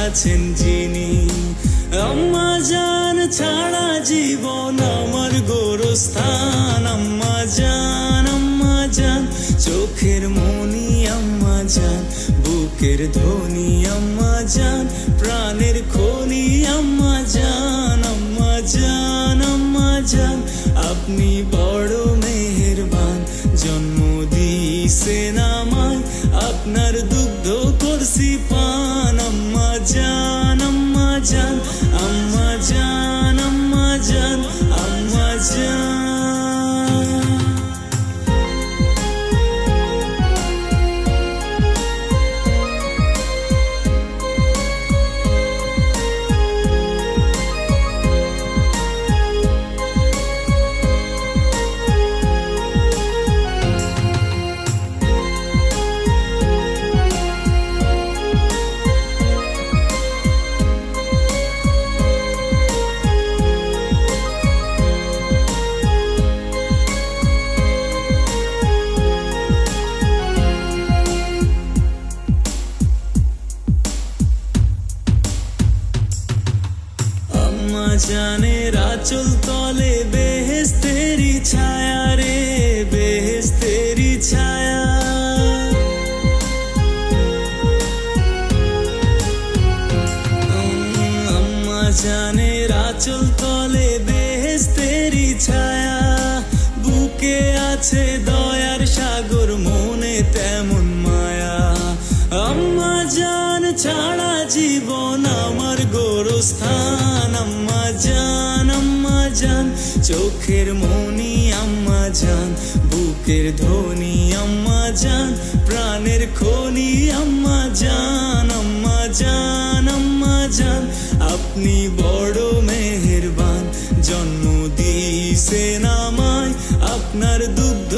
আছেন যিনি। আম্মা জান ছাড়া জীবন আমার গোরস্থান। আম্মা জান চোখের মনি আম্মা জান, বুকের ধ্বনি আম্মা জান, প্রাণের খনি আম্মা জান। আম্মা জান আপনি বড় মেহেরবান, জন্ম দিয়েছেন আমায়, আপনার দুগ্ধ করছি পান। আম্মা জান আম্মা জান আম্মা জান আম্মা জান আম্মা জান। আম্মা জানের আঁচল তলে বেহেশতেরি ছায়া রে, বেহেশতেরি ছায়া। আম্মা জানের আঁচল তলে বেহেশতেরি ছায়া, বুকে আছে দয়ার সাগর, মনে তেমন মায়া। আম্মা জান ছাড়া জীবন আমার গোরস্থান। আম্মা জান চোখের মনি আম্মা জান, বুকের ধ্বনি আম্মা জান, প্রাণের খনি আম্মা জান। আম্মা জান আপনি বড় মেহেরবান, জন্ম দিয়েছেন আমায়, আপনার দুগ্ধ